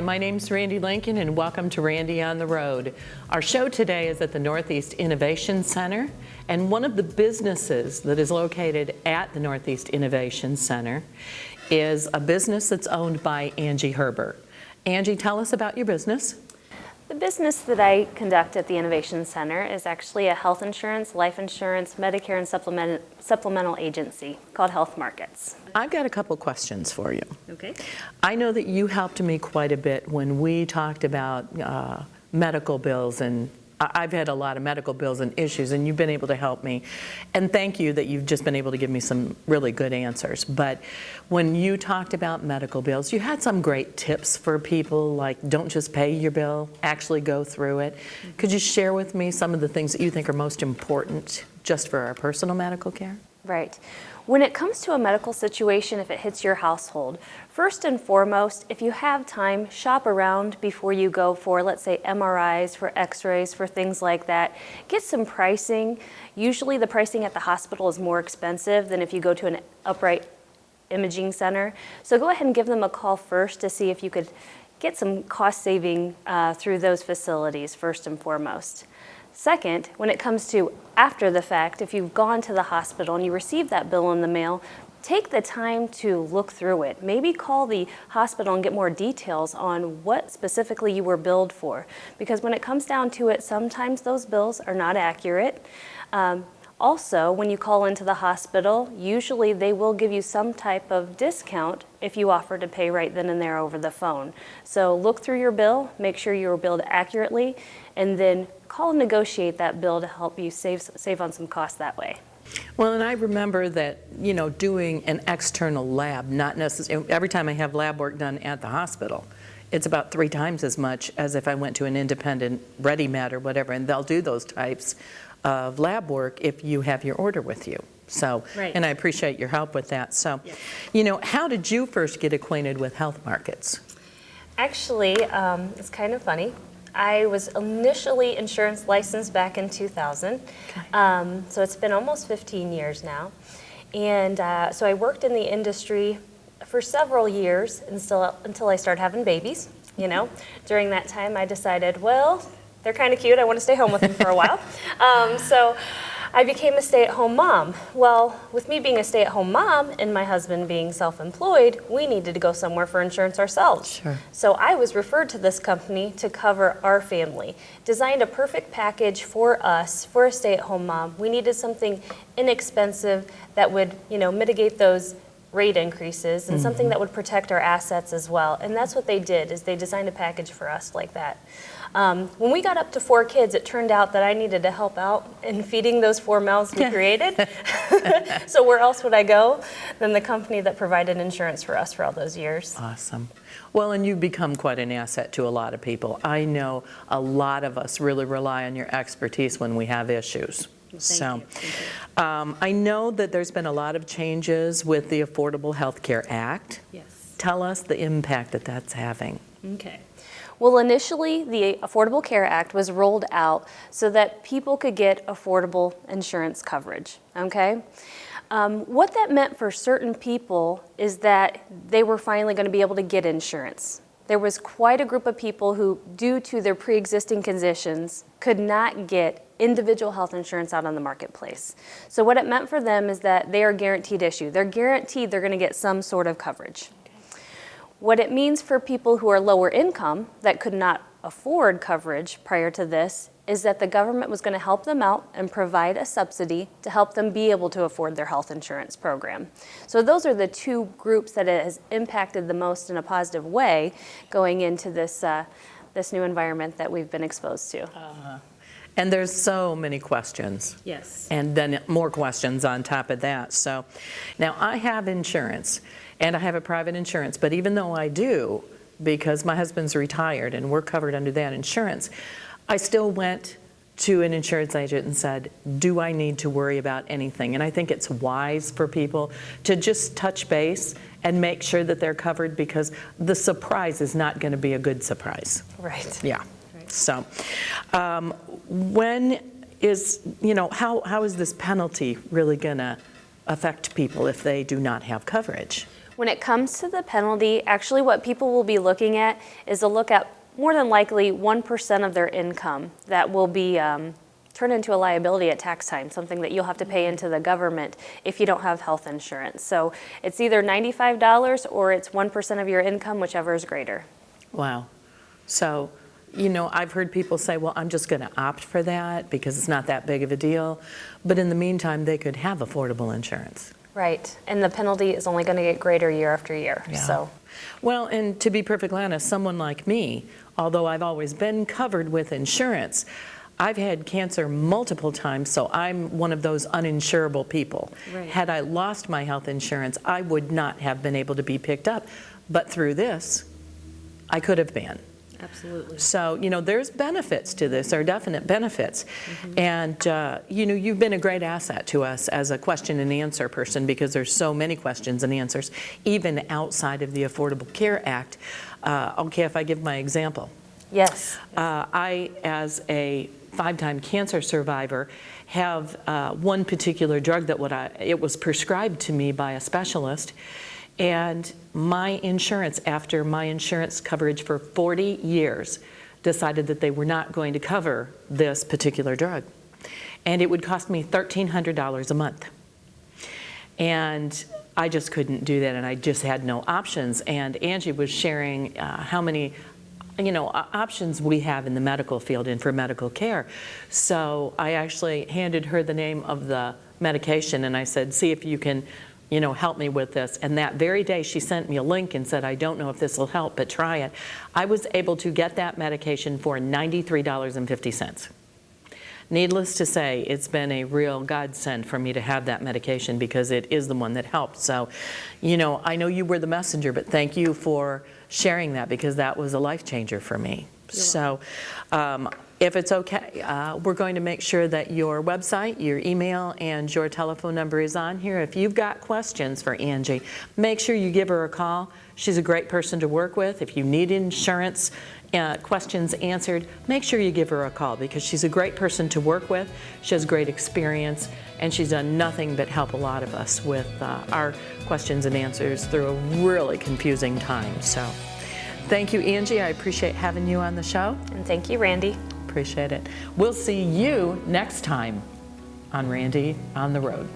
my name's Randi Lincoln, and welcome to Randi on the Road. Our show today is at the Northeast Innovation Center, and one of the businesses that is located at the Northeast Innovation Center is a business that's owned by Angie Herber. Angie, tell us about your business. The business that I conduct at the Innovation Center is actually a health insurance, life insurance, Medicare, and supplemental agency called HealthMarkets. I've got a couple questions for you. Okay. I know that you helped me quite a bit when we talked about medical bills, and I've had a lot of medical bills and issues, and you've been able to help me. And thank you that you've just been able to give me some really good answers. But when you talked about medical bills, you had some great tips for people, like don't just pay your bill, actually go through it. Could you share with me some of the things that you think are most important just for our personal medical care? Right. When it comes to a medical situation, if it hits your household, first and foremost, if you have time, shop around before you go for, let's say, MRIs, for x-rays, for things like that. Get some pricing. Usually the pricing at the hospital is more expensive than if you go to an upright imaging center. So go ahead and give them a call first to see if you could get some cost saving through those facilities, first and foremost. Second, when it comes to after the fact, if you've gone to the hospital and you receive that bill in the mail, take the time to look through it. Maybe call the hospital and get more details on what specifically you were billed for. Because when it comes down to it, sometimes those bills are not accurate. Also, when you call into the hospital, usually they will give you some type of discount if you offer to pay right then and there over the phone. So look through your bill, make sure you were billed accurately, and then call and negotiate that bill to help you save on some costs that way. Well, and I remember that, you know, doing an external lab, not necessarily, every time I have lab work done at the hospital, it's about 3 times as much as if I went to an independent ReadyMed or whatever, and they'll do those types of lab work if you have your order with you. So, right. And I appreciate your help with that. So, yes. You know, how did you first get acquainted with HealthMarkets? Actually, it's kind of funny. I was initially insurance licensed back in 2000, okay. So it's been almost 15 years now. And so I worked in the industry for several years until I started having babies. You know, during that time I decided, well, they're kind of cute, I want to stay home with them for a while. So I became a stay-at-home mom. Well, with me being a stay-at-home mom and my husband being self-employed, we needed to go somewhere for insurance ourselves. Sure. So I was referred to this company to cover our family. Designed a perfect package for us, for a stay-at-home mom. We needed something inexpensive that would, you know, mitigate those rate increases and something that would protect our assets as well. And that's what they did, is they designed a package for us like that. When we got up to 4 kids, it turned out that I needed to help out in feeding those 4 mouths we created. So where else would I go than the company that provided insurance for us for all those years? Awesome. Well, and you've become quite an asset to a lot of people. I know a lot of us really rely on your expertise when we have issues. Thank you. I know that there's been a lot of changes with the Affordable Health Care Act. Yes. Tell us the impact that that's having. Okay. Well, initially, the Affordable Care Act was rolled out so that people could get affordable insurance coverage, okay? What that meant for certain people is that they were finally going to be able to get insurance. There was quite a group of people who, due to their pre-existing conditions, could not get individual health insurance out on the marketplace. So what it meant for them is that they are guaranteed issue. They're guaranteed they're going to get some sort of coverage. What it means for people who are lower income that could not afford coverage prior to this is that the government was going to help them out and provide a subsidy to help them be able to afford their health insurance program. So those are the 2 groups that it has impacted the most in a positive way going into this, this new environment that we've been exposed to. And there's so many questions. Yes. And then more questions on top of that. So now I have insurance, and I have a private insurance, but even though I do, because my husband's retired and we're covered under that insurance, I still went to an insurance agent and said, do I need to worry about anything? And I think it's wise for people to just touch base and make sure that they're covered, because the surprise is not going to be a good surprise. Right. Yeah. Right. So when is, you know, how is this penalty really going to affect people if they do not have coverage? When it comes to the penalty, actually what people will be looking at is they'll look at more than likely 1% of their income that will be turned into a liability at tax time, something that you'll have to pay into the government if you don't have health insurance. So it's either $95 or it's 1% of your income, whichever is greater. Wow. So, you know, I've heard people say, well, I'm just going to opt for that because it's not that big of a deal. But in the meantime, they could have affordable insurance. Right. And the penalty is only going to get greater year after year. Yeah. So. Well, and to be perfectly honest, someone like me, although I've always been covered with insurance, I've had cancer multiple times, so I'm one of those uninsurable people. Right. Had I lost my health insurance, I would not have been able to be picked up. But through this, I could have been. Absolutely. So, you know, there's benefits to this, there are definite benefits. And, you know, you've been a great asset to us as a question and answer person because there's so many questions and answers, even outside of the Affordable Care Act. Okay, if I give my example. Yes. I, as a 5-time cancer survivor, have one particular drug that it was prescribed to me by a specialist. And my insurance, after my insurance coverage for 40 years, decided that they were not going to cover this particular drug. And it would cost me $1,300 a month. And I just couldn't do that, and I just had no options. And Angie was sharing how many options we have in the medical field and for medical care. So I actually handed her the name of the medication, and I said, see if you can help me with this. And that very day she sent me a link and said, I don't know if this will help, but try it. I was able to get that medication for $93.50. Needless to say, it's been a real godsend for me to have that medication because it is the one that helped. So, I know you were the messenger, but thank you for sharing that because that was a life changer for me. So, if it's okay, we're going to make sure that your website, your email, and your telephone number is on here. If you've got questions for Angie, make sure you give her a call. She's a great person to work with. If you need insurance questions answered, make sure you give her a call because she's a great person to work with. She has great experience, and she's done nothing but help a lot of us with our questions and answers through a really confusing time. So, thank you, Angie. I appreciate having you on the show. And thank you, Randy. Appreciate it. We'll see you next time on Randy on the Road.